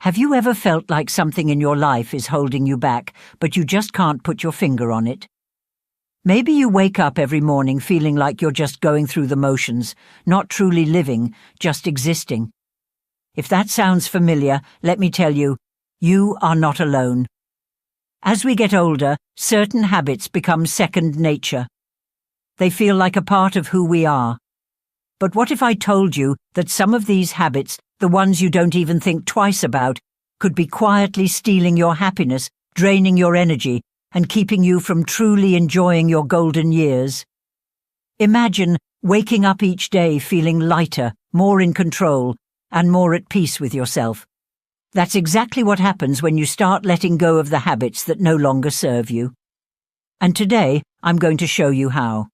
Have you ever felt like something in your life is holding you back, but you just can't put your finger on it? Maybe you wake up every morning feeling like you're just going through the motions, not truly living, just existing. If that sounds familiar, let me tell you, you are not alone. As we get older, certain habits become second nature. They feel like a part of who we are. But what if I told you that some of these habits, the ones you don't even think twice about, could be quietly stealing your happiness, draining your energy, and keeping you from truly enjoying your golden years? Imagine waking up each day feeling lighter, more in control, and more at peace with yourself. That's exactly what happens when you start letting go of the habits that no longer serve you. And today, I'm going to show you how.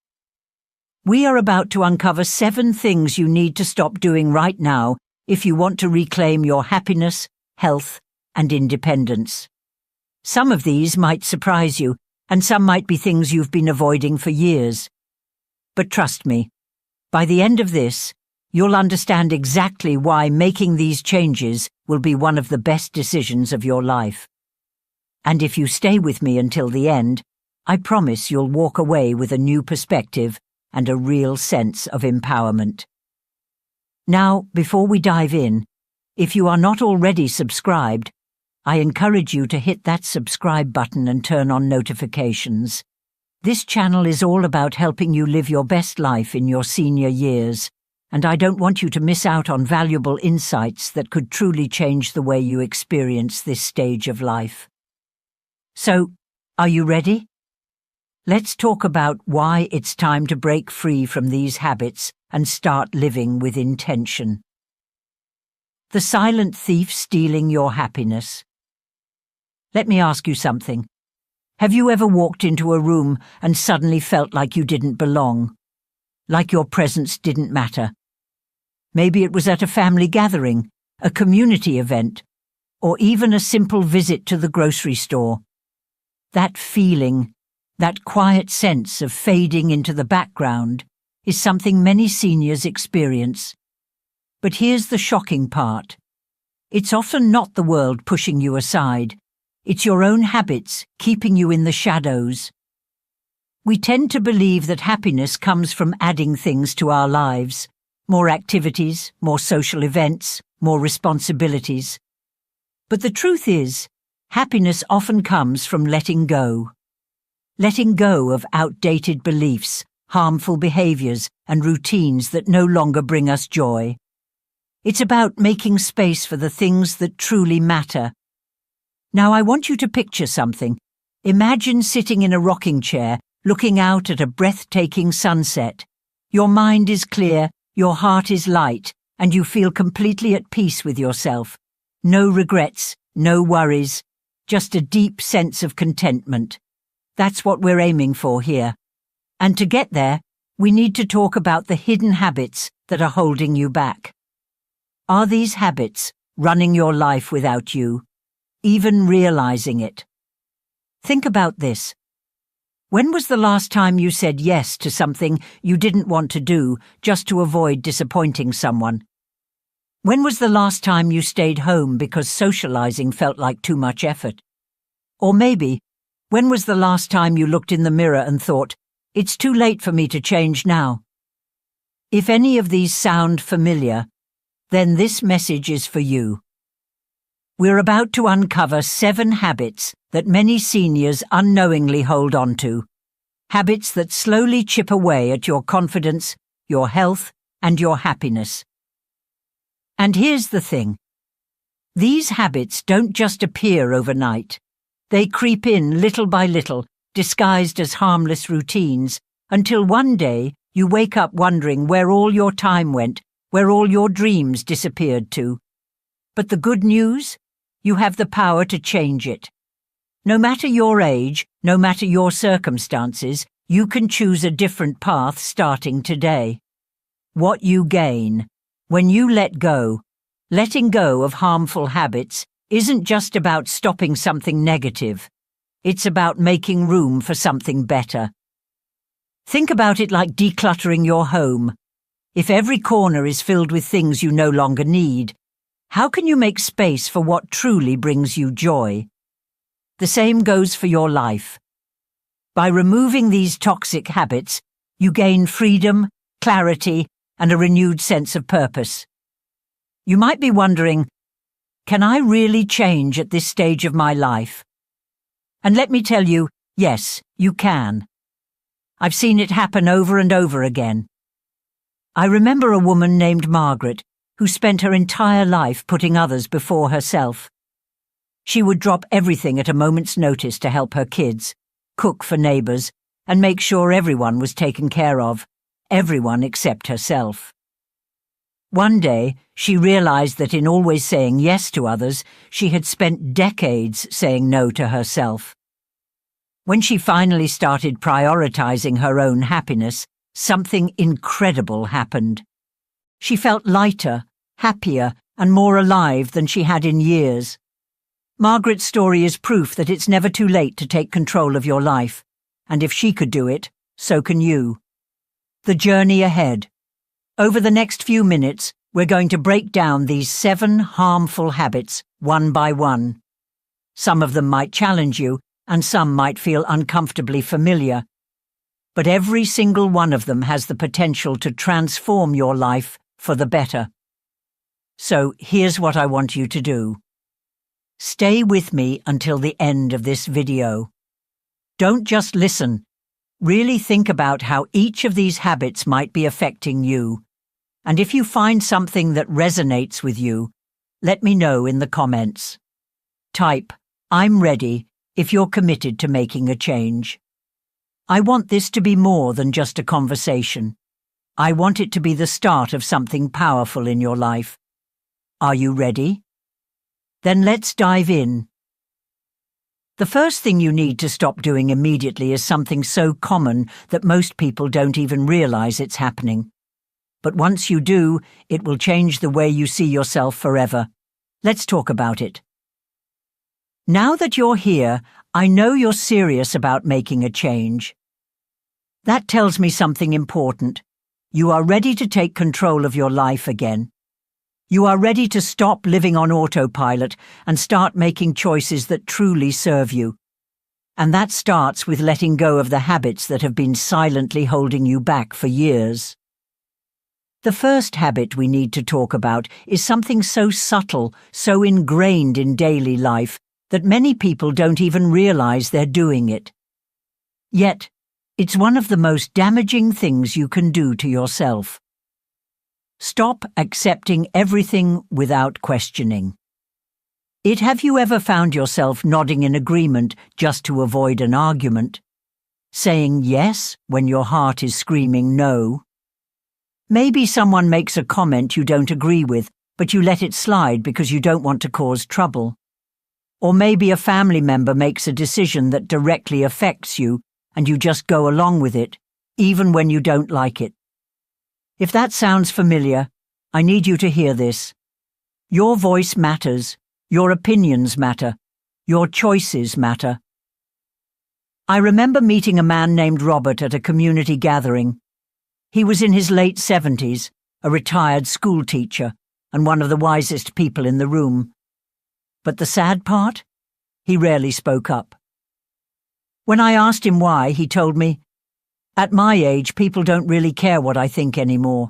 We are about to uncover 7 things you need to stop doing right now if you want to reclaim your happiness, health, and independence. Some of these might surprise you, and some might be things you've been avoiding for years. But trust me, by the end of this, you'll understand exactly why making these changes will be one of the best decisions of your life. And if you stay with me until the end, I promise you'll walk away with a new perspective and a real sense of empowerment. Now, before we dive in, if you are not already subscribed, I encourage you to hit that subscribe button and turn on notifications. This channel is all about helping you live your best life in your senior years, and I don't want you to miss out on valuable insights that could truly change the way you experience this stage of life. So, are you ready? Let's talk about why it's time to break free from these habits and start living with intention. The silent thief stealing your happiness. Let me ask you something. Have you ever walked into a room and suddenly felt like you didn't belong? Like your presence didn't matter? Maybe it was at a family gathering, a community event, or even a simple visit to the grocery store. That feeling, that quiet sense of fading into the background, is something many seniors experience. But here's the shocking part. It's often not the world pushing you aside. It's your own habits keeping you in the shadows. We tend to believe that happiness comes from adding things to our lives. More activities, more social events, more responsibilities. But the truth is, happiness often comes from letting go. Letting go of outdated beliefs, harmful behaviors, and routines that no longer bring us joy. It's about making space for the things that truly matter. Now I want you to picture something. Imagine sitting in a rocking chair, looking out at a breathtaking sunset. Your mind is clear, your heart is light, and you feel completely at peace with yourself. No regrets, no worries, just a deep sense of contentment. That's what we're aiming for here. And to get there, we need to talk about the hidden habits that are holding you back. Are these habits running your life without you, even realizing it? Think about this. When was the last time you said yes to something you didn't want to do just to avoid disappointing someone? When was the last time you stayed home because socializing felt like too much effort? Or maybe, when was the last time you looked in the mirror and thought, it's too late for me to change now? If any of these sound familiar, then this message is for you. We're about to uncover 7 habits that many seniors unknowingly hold on to. Habits that slowly chip away at your confidence, your health, and your happiness. And here's the thing. These habits don't just appear overnight. They creep in little by little, disguised as harmless routines, until one day you wake up wondering where all your time went, where all your dreams disappeared to. But the good news? You have the power to change it. No matter your age, no matter your circumstances, you can choose a different path starting today. What you gain when you let go, letting go of harmful habits, isn't just about stopping something negative. It's about making room for something better. Think about it like decluttering your home. If every corner is filled with things you no longer need, How can you make space for what truly brings you joy? The same goes for your life. By removing these toxic habits, you gain freedom, clarity, and a renewed sense of purpose. You might be wondering, can I really change at this stage of my life? And let me tell you, yes, you can. I've seen it happen over and over again. I remember a woman named Margaret who spent her entire life putting others before herself. She would drop everything at a moment's notice to help her kids, cook for neighbours, and make sure everyone was taken care of, everyone except herself. One day, she realised that in always saying yes to others, she had spent decades saying no to herself. When she finally started prioritising her own happiness, something incredible happened. She felt lighter, happier, and more alive than she had in years. Margaret's story is proof that it's never too late to take control of your life, and if she could do it, so can you. The journey ahead. Over the next few minutes, we're going to break down these 7 harmful habits one by one. Some of them might challenge you, and some might feel uncomfortably familiar. But every single one of them has the potential to transform your life for the better. So here's what I want you to do. Stay with me until the end of this video. Don't just listen. Really think about how each of these habits might be affecting you. And if you find something that resonates with you, let me know in the comments. Type, "I'm ready," if you're committed to making a change. I want this to be more than just a conversation. I want it to be the start of something powerful in your life. Are you ready? Then let's dive in. The first thing you need to stop doing immediately is something so common that most people don't even realize it's happening. But once you do, it will change the way you see yourself forever. Let's talk about it. Now that you're here, I know you're serious about making a change. That tells me something important. You are ready to take control of your life again. You are ready to stop living on autopilot and start making choices that truly serve you. And that starts with letting go of the habits that have been silently holding you back for years. The first habit we need to talk about is something so subtle, so ingrained in daily life, that many people don't even realize they're doing it. Yet, it's one of the most damaging things you can do to yourself. Stop accepting everything without questioning. Have you ever found yourself nodding in agreement just to avoid an argument? Saying yes when your heart is screaming no? Maybe someone makes a comment you don't agree with, but you let it slide because you don't want to cause trouble. Or maybe a family member makes a decision that directly affects you, and you just go along with it, even when you don't like it. If that sounds familiar, I need you to hear this. Your voice matters, your opinions matter, your choices matter. I remember meeting a man named Robert at a community gathering. He was in his late 70s, a retired school teacher, and one of the wisest people in the room. But the sad part? He rarely spoke up. When I asked him why, he told me, "At my age, people don't really care what I think anymore.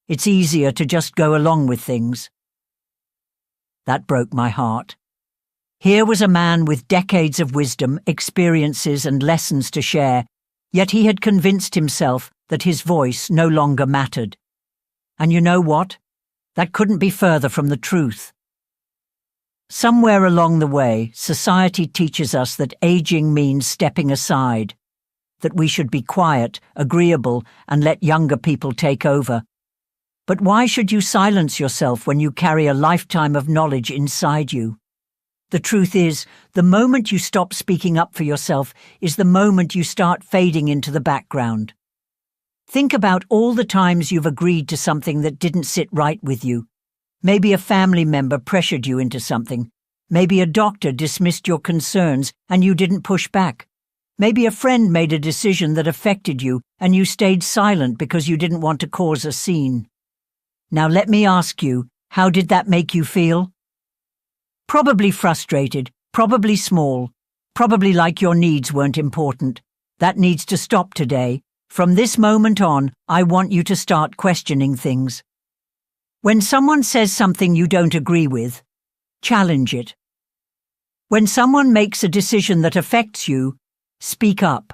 It's easier to just go along with things." That broke my heart. Here was a man with decades of wisdom, experiences, and lessons to share, yet he had convinced himself that his voice no longer mattered. And you know what? That couldn't be further from the truth. Somewhere along the way, society teaches us that aging means stepping aside, that we should be quiet, agreeable, and let younger people take over. But why should you silence yourself when you carry a lifetime of knowledge inside you? The truth is, the moment you stop speaking up for yourself is the moment you start fading into the background. Think about all the times you've agreed to something that didn't sit right with you. Maybe a family member pressured you into something. Maybe a doctor dismissed your concerns and you didn't push back. Maybe a friend made a decision that affected you and you stayed silent because you didn't want to cause a scene. Now let me ask you, How did that make you feel? Probably frustrated, probably small, probably like your needs weren't important. That needs to stop today. From this moment on, I want you to start questioning things. When someone says something you don't agree with, challenge it. When someone makes a decision that affects you, speak up.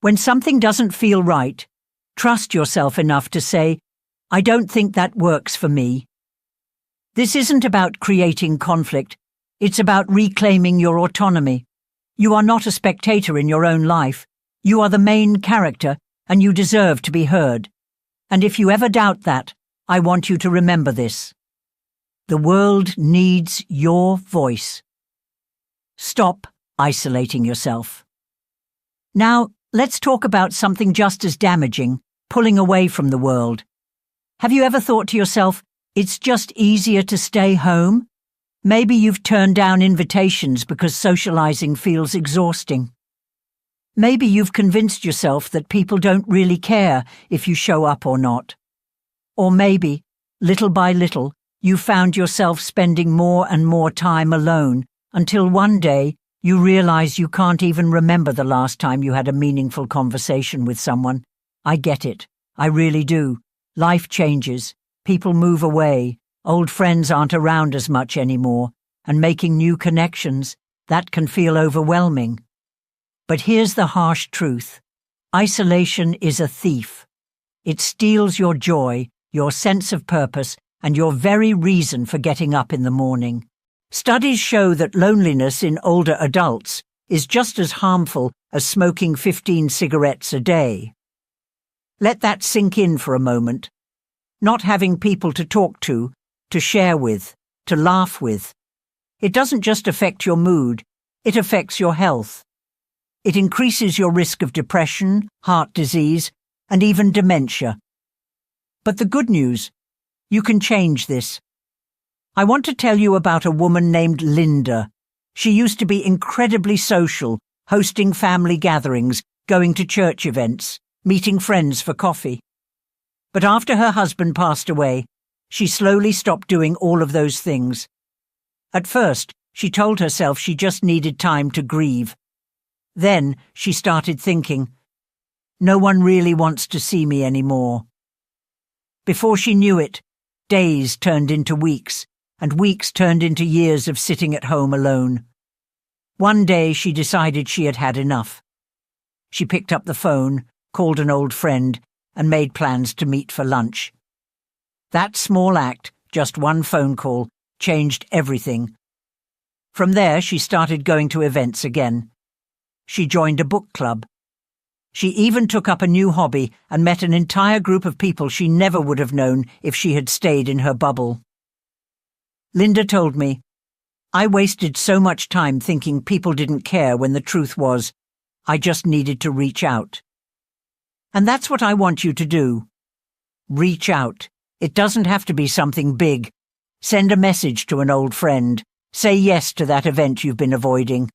When something doesn't feel right, trust yourself enough to say, I don't think that works for me. This isn't about creating conflict. It's about reclaiming your autonomy. You are not a spectator in your own life. You are the main character, and you deserve to be heard. And if you ever doubt that, I want you to remember this. The world needs your voice. Stop isolating yourself. Now, let's talk about something just as damaging, pulling away from the world. Have you ever thought to yourself, it's just easier to stay home? Maybe you've turned down invitations because socializing feels exhausting. Maybe you've convinced yourself that people don't really care if you show up or not. Or maybe, little by little, you found yourself spending more and more time alone until one day you realize you can't even remember the last time you had a meaningful conversation with someone. I get it. I really do. Life changes. People move away. Old friends aren't around as much anymore. And making new connections, that can feel overwhelming. But here's the harsh truth. Isolation is a thief. It steals your joy, your sense of purpose, and your very reason for getting up in the morning. Studies show that loneliness in older adults is just as harmful as smoking 15 cigarettes a day. Let that sink in for a moment. Not having people to talk to share with, to laugh with. It doesn't just affect your mood, it affects your health. It increases your risk of depression, heart disease, and even dementia. But the good news, you can change this. I want to tell you about a woman named Linda. She used to be incredibly social, hosting family gatherings, going to church events, meeting friends for coffee. But after her husband passed away, she slowly stopped doing all of those things. At first, she told herself she just needed time to grieve. Then she started thinking, no one really wants to see me anymore. Before she knew it, days turned into weeks, and weeks turned into years of sitting at home alone. One day she decided she had had enough. She picked up the phone, called an old friend, and made plans to meet for lunch. That small act, just one phone call, changed everything. From there, she started going to events again. She joined a book club. She even took up a new hobby and met an entire group of people she never would have known if she had stayed in her bubble. Linda told me, I wasted so much time thinking people didn't care when the truth was, I just needed to reach out. And that's what I want you to do. Reach out. It doesn't have to be something big. Send a message to an old friend. Say yes to that event you've been avoiding.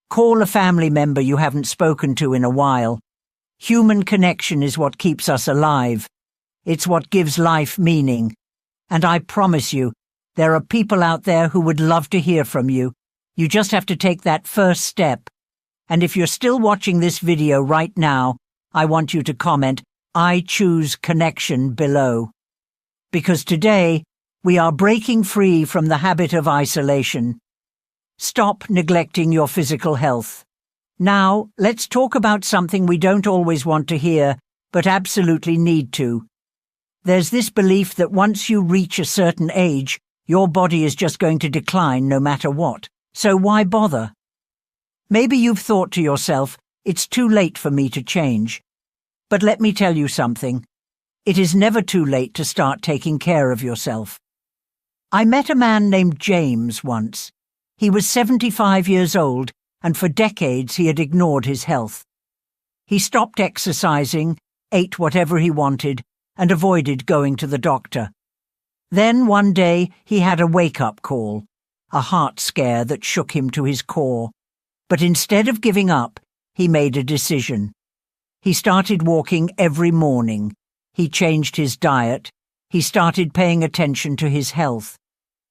Call a family member you haven't spoken to in a while. Human connection is what keeps us alive. It's what gives life meaning. And I promise you, there are people out there who would love to hear from you. You just have to take that first step. And if you're still watching this video right now, I want you to comment, I choose connection below. Because today, we are breaking free from the habit of isolation. Stop neglecting your physical health. Now, let's talk about something we don't always want to hear, but absolutely need to. There's this belief that once you reach a certain age, your body is just going to decline no matter what. So why bother? Maybe you've thought to yourself, it's too late for me to change. But let me tell you something. It is never too late to start taking care of yourself. I met a man named James once. He was 75 years old, and for decades he had ignored his health. He stopped exercising, ate whatever he wanted, and avoided going to the doctor. Then one day he had a wake-up call, a heart scare that shook him to his core. But instead of giving up, he made a decision. He started walking every morning. He changed his diet. he started paying attention to his health.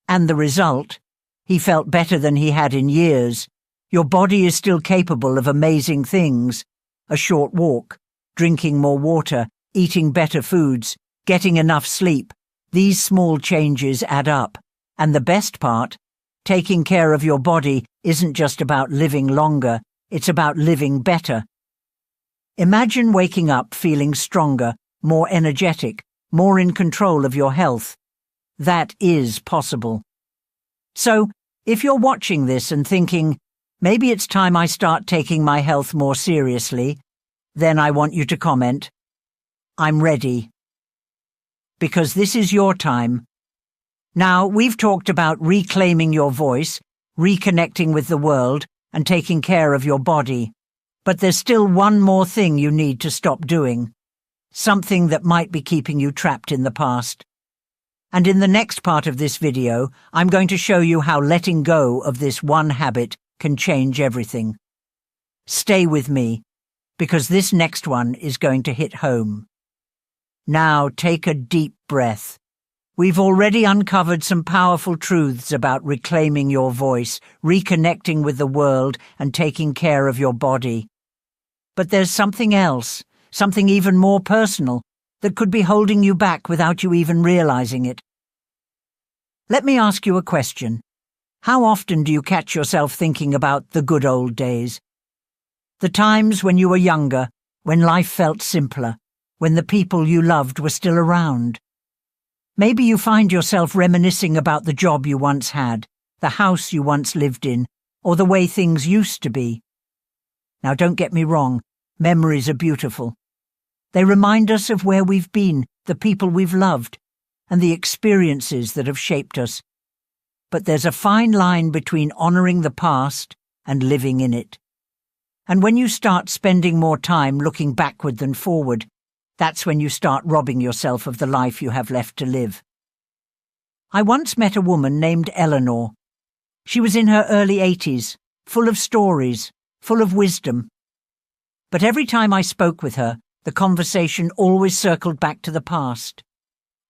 And the result? He felt better than he had in years. Your body is still capable of amazing things. A short walk, drinking more water, eating better foods, getting enough sleep. These small changes add up. And the best part, taking care of your body isn't just about living longer, it's about living better. Imagine waking up feeling stronger, more energetic, more in control of your health. That is possible. So, if you're watching this and thinking, maybe it's time I start taking my health more seriously, then I want you to comment, I'm ready. Because this is your time. Now, we've talked about reclaiming your voice, reconnecting with the world, and taking care of your body. But there's still one more thing you need to stop doing. Something that might be keeping you trapped in the past. And in the next part of this video, I'm going to show you how letting go of this one habit can change everything. Stay with me, because this next one is going to hit home. Now take a deep breath. We've already uncovered some powerful truths about reclaiming your voice, reconnecting with the world, and taking care of your body. But there's something else, something even more personal, that could be holding you back without you even realizing it. Let me ask you a question. How often do you catch yourself thinking about the good old days? The times when you were younger, when life felt simpler, when the people you loved were still around. Maybe you find yourself reminiscing about the job you once had, the house you once lived in, or the way things used to be. Now don't get me wrong, memories are beautiful. They remind us of where we've been, the people we've loved, and the experiences that have shaped us. But there's a fine line between honoring the past and living in it. And when you start spending more time looking backward than forward, that's when you start robbing yourself of the life you have left to live. I once met a woman named Eleanor. She was in her early 80s, full of stories, full of wisdom. But every time I spoke with her, the conversation always circled back to the past.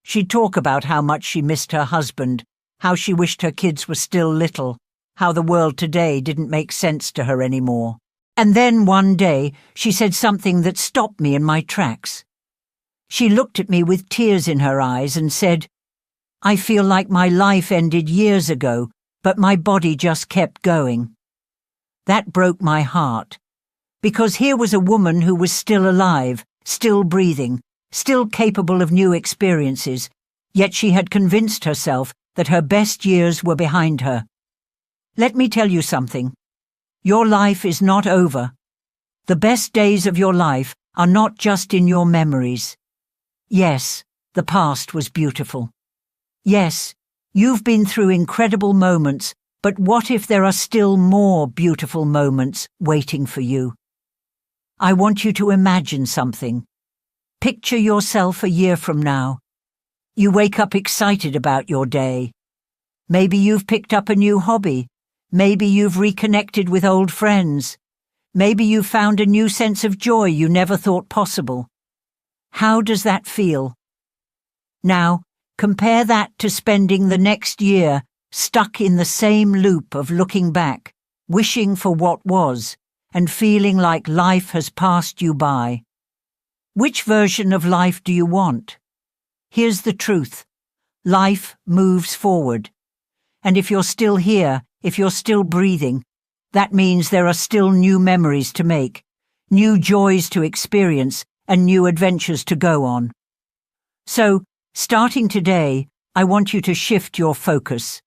She'd talk about how much she missed her husband, how she wished her kids were still little, how the world today didn't make sense to her anymore. And then one day, she said something that stopped me in my tracks. She looked at me with tears in her eyes and said, "I feel like my life ended years ago, but my body just kept going." That broke my heart, because here was a woman who was still alive, still breathing, still capable of new experiences, yet she had convinced herself that her best years were behind her. Let me tell you something. Your life is not over. The best days of your life are not just in your memories. Yes, the past was beautiful. Yes, you've been through incredible moments, but what if there are still more beautiful moments waiting for you? I want you to imagine something. Picture yourself a year from now. You wake up excited about your day. Maybe you've picked up a new hobby. Maybe you've reconnected with old friends. Maybe you've found a new sense of joy you never thought possible. How does that feel? Now, compare that to spending the next year stuck in the same loop of looking back, wishing for what was, and feeling like life has passed you by. Which version of life do you want? Here's the truth. Life moves forward. And if you're still here, if you're still breathing, that means there are still new memories to make, new joys to experience, and new adventures to go on. So, starting today, I want you to shift your focus.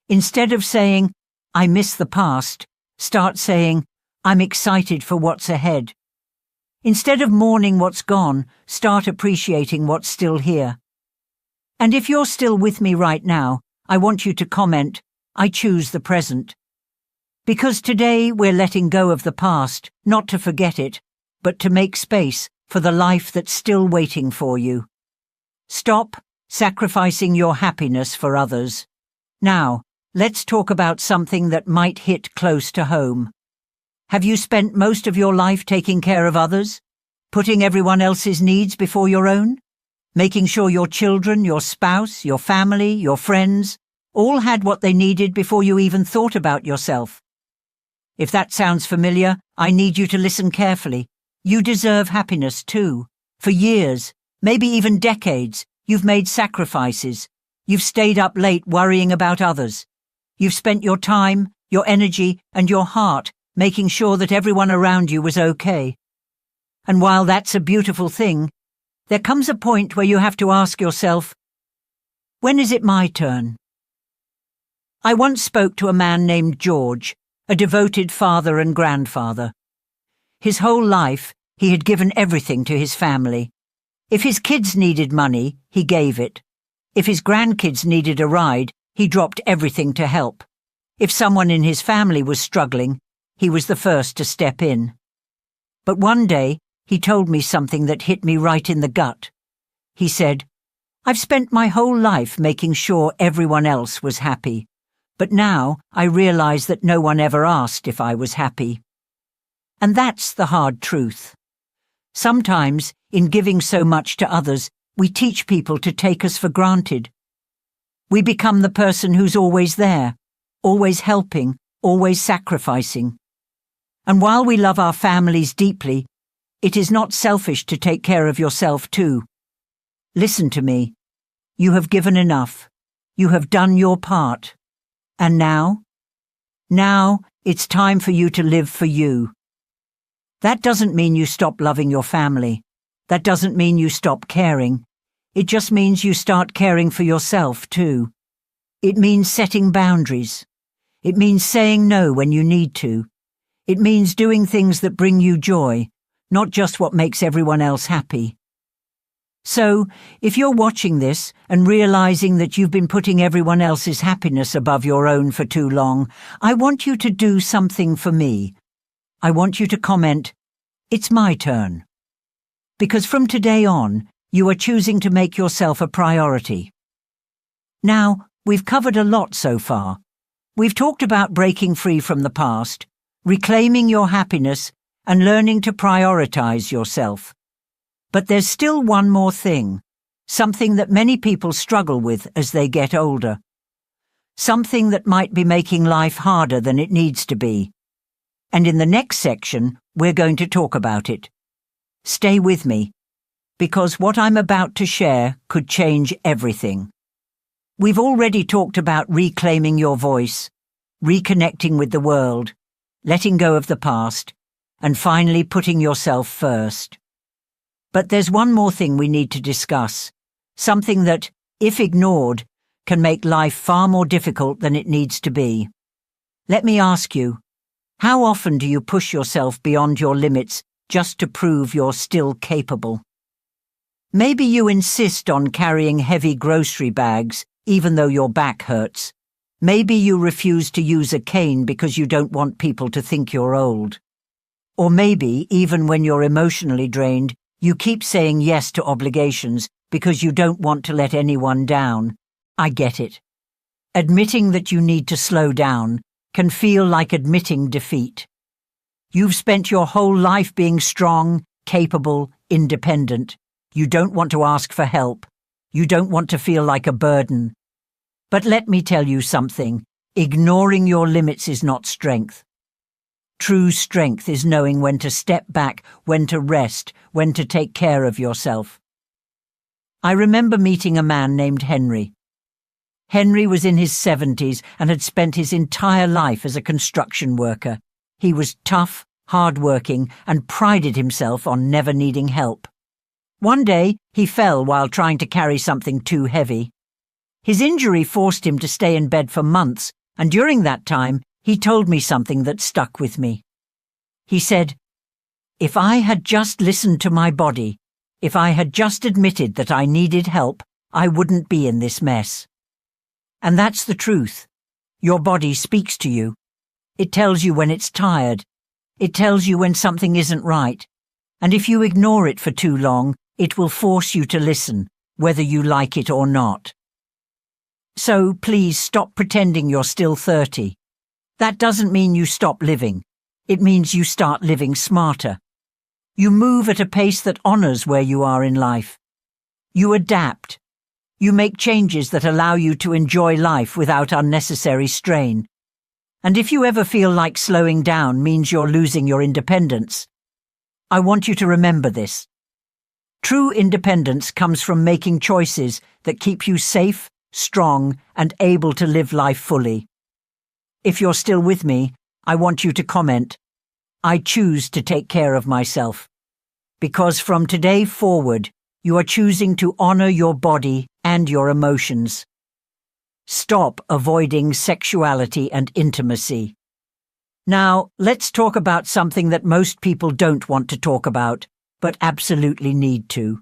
Instead of saying, "I miss the past," start saying, "I'm excited for what's ahead." Instead of mourning what's gone, start appreciating what's still here. And if you're still with me right now, I want you to comment, "I choose the present." Because today we're letting go of the past, not to forget it, but to make space for the life that's still waiting for you. Stop sacrificing your happiness for others. Now, let's talk about something that might hit close to home. Have you spent most of your life taking care of others? Putting everyone else's needs before your own? making sure your children, your spouse, your family, your friends, all had what they needed before you even thought about yourself. If that sounds familiar, I need you to listen carefully. You deserve happiness too. For years, maybe even decades, you've made sacrifices. You've stayed up late worrying about others. You've spent your time, your energy, and your heart making sure that everyone around you was okay. And while that's a beautiful thing, there comes a point where you have to ask yourself, when is it my turn? I once spoke to a man named George, a devoted father and grandfather. His whole life, he had given everything to his family. If his kids needed money, he gave it. If his grandkids needed a ride, he dropped everything to help. If someone in his family was struggling, he was the first to step in. But one day, he told me something that hit me right in the gut. He said, "I've spent my whole life making sure everyone else was happy. But now I realize that no one ever asked if I was happy." And that's the hard truth. Sometimes, in giving so much to others, we teach people to take us for granted. We become the person who's always there, always helping, always sacrificing. And while we love our families deeply, it is not selfish to take care of yourself too. Listen to me. You have given enough. You have done your part. And now? Now, it's time for you to live for you. That doesn't mean you stop loving your family. That doesn't mean you stop caring. It just means you start caring for yourself too. It means setting boundaries. It means saying no when you need to. It means doing things that bring you joy, not just what makes everyone else happy. So, if you're watching this and realizing that you've been putting everyone else's happiness above your own for too long, I want you to do something for me. I want you to comment, "It's my turn." Because from today on, you are choosing to make yourself a priority. Now, we've covered a lot so far. We've talked about breaking free from the past, reclaiming your happiness, and learning to prioritize yourself. But there's still one more thing, something that many people struggle with as they get older. Something that might be making life harder than it needs to be. And in the next section, we're going to talk about it. Stay with me, because what I'm about to share could change everything. We've already talked about reclaiming your voice, reconnecting with the world, letting go of the past, and finally putting yourself first. But there's one more thing we need to discuss, something that, if ignored, can make life far more difficult than it needs to be. Let me ask you, how often do you push yourself beyond your limits just to prove you're still capable? Maybe you insist on carrying heavy grocery bags even though your back hurts. Maybe you refuse to use a cane because you don't want people to think you're old. Or maybe, even when you're emotionally drained, you keep saying yes to obligations because you don't want to let anyone down. I get it. Admitting that you need to slow down can feel like admitting defeat. You've spent your whole life being strong, capable, independent. You don't want to ask for help. You don't want to feel like a burden. But let me tell you something. Ignoring your limits is not strength. True strength is knowing when to step back, when to rest, when to take care of yourself. I remember meeting a man named Henry. Henry was in his 70s and had spent his entire life as a construction worker. He was tough, hard-working, and prided himself on never needing help. One day, he fell while trying to carry something too heavy. His injury forced him to stay in bed for months, and during that time, he told me something that stuck with me. He said, "If I had just listened to my body, if I had just admitted that I needed help, I wouldn't be in this mess." And that's the truth. Your body speaks to you. It tells you when it's tired. It tells you when something isn't right. And if you ignore it for too long, it will force you to listen, whether you like it or not. So please stop pretending you're still 30. That doesn't mean you stop living. It means you start living smarter. You move at a pace that honors where you are in life. You adapt. You make changes that allow you to enjoy life without unnecessary strain. And if you ever feel like slowing down means you're losing your independence, I want you to remember this. True independence comes from making choices that keep you safe, strong, and able to live life fully. If you're still with me, I want you to comment, "I choose to take care of myself." Because from today forward, you are choosing to honor your body and your emotions. Stop avoiding sexuality and intimacy. Now, let's talk about something that most people don't want to talk about, but absolutely need to.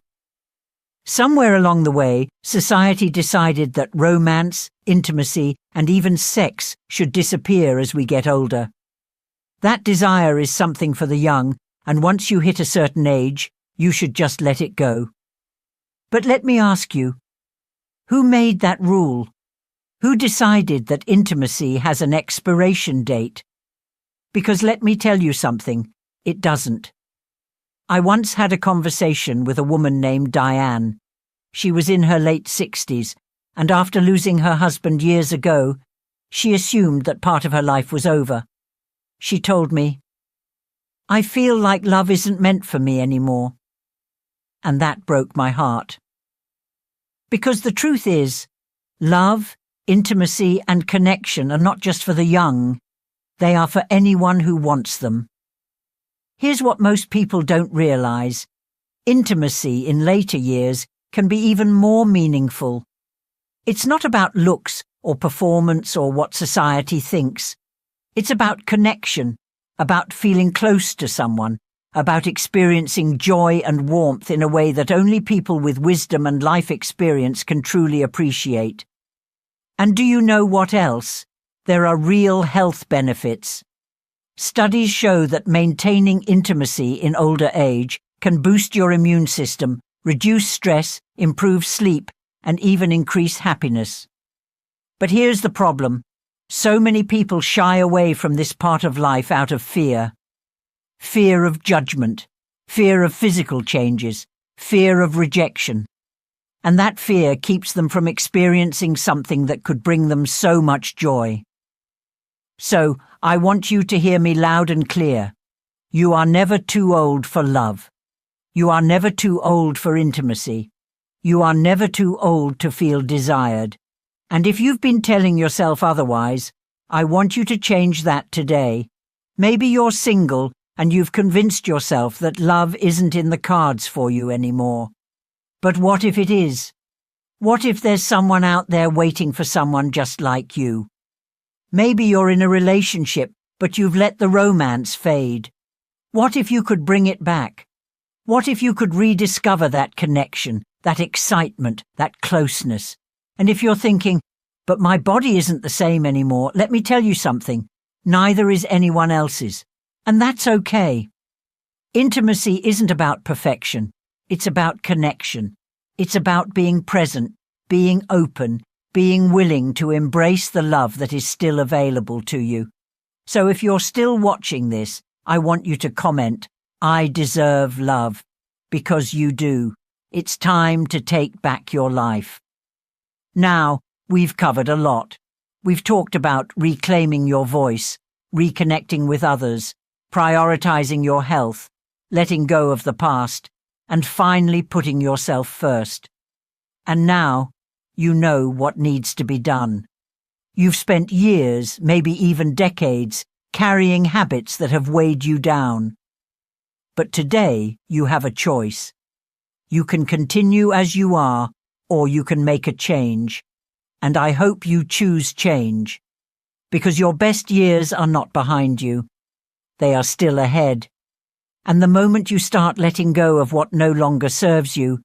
Somewhere along the way, society decided that romance, intimacy, and even sex should disappear as we get older. That desire is something for the young, and once you hit a certain age, you should just let it go. But let me ask you, who made that rule? Who decided that intimacy has an expiration date? Because let me tell you something, it doesn't. I once had a conversation with a woman named Diane. She was in her late 60s, and after losing her husband years ago, she assumed that part of her life was over. She told me, "I feel like love isn't meant for me anymore." And that broke my heart. Because the truth is, love, intimacy, and connection are not just for the young, they are for anyone who wants them. Here's what most people don't realize. Intimacy in later years can be even more meaningful. It's not about looks or performance or what society thinks. It's about connection, about feeling close to someone, about experiencing joy and warmth in a way that only people with wisdom and life experience can truly appreciate. And do you know what else? There are real health benefits. Studies show that maintaining intimacy in older age can boost your immune system, reduce stress, improve sleep, and even increase happiness. But here's the problem. So many people shy away from this part of life out of fear. Fear of judgment, fear of physical changes, fear of rejection. And that fear keeps them from experiencing something that could bring them so much joy. So, I want you to hear me loud and clear. You are never too old for love. You are never too old for intimacy. You are never too old to feel desired. And if you've been telling yourself otherwise, I want you to change that today. Maybe you're single and you've convinced yourself that love isn't in the cards for you anymore. But what if it is? What if there's someone out there waiting for someone just like you? Maybe you're in a relationship, but you've let the romance fade. What if you could bring it back? What if you could rediscover that connection, that excitement, that closeness? And if you're thinking, but my body isn't the same anymore, let me tell you something. Neither is anyone else's. And that's okay. Intimacy isn't about perfection. It's about connection. It's about being present, being open, being willing to embrace the love that is still available to you. So if you're still watching this, I want you to comment, "I deserve love," because you do. It's time to take back your life. Now, we've covered a lot. We've talked about reclaiming your voice, reconnecting with others, prioritizing your health, letting go of the past, and finally putting yourself first. And now, you know what needs to be done. You've spent years, maybe even decades, carrying habits that have weighed you down. But today, you have a choice. You can continue as you are, or you can make a change. And I hope you choose change. Because your best years are not behind you. They are still ahead. And the moment you start letting go of what no longer serves you,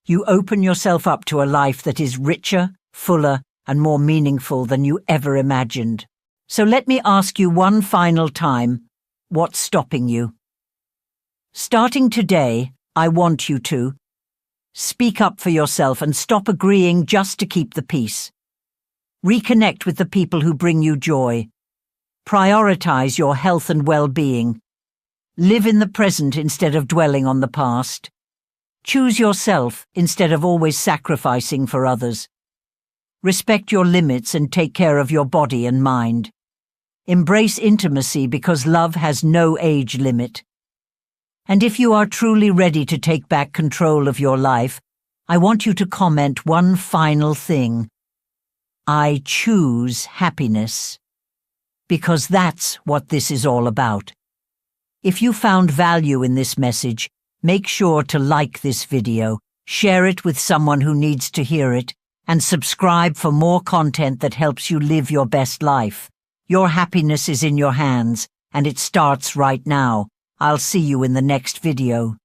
you open yourself up to a life that is richer, fuller, and more meaningful than you ever imagined. So let me ask you one final time, what's stopping you? Starting today, I want you to speak up for yourself and stop agreeing just to keep the peace. Reconnect with the people who bring you joy. Prioritize your health and well-being. Live in the present instead of dwelling on the past. Choose yourself instead of always sacrificing for others. Respect your limits and take care of your body and mind. Embrace intimacy because love has no age limit. And if you are truly ready to take back control of your life, I want you to comment one final thing. I choose happiness. Because that's what this is all about. If you found value in this message, make sure to like this video, share it with someone who needs to hear it, and subscribe for more content that helps you live your best life. Your happiness is in your hands, and it starts right now. I'll see you in the next video.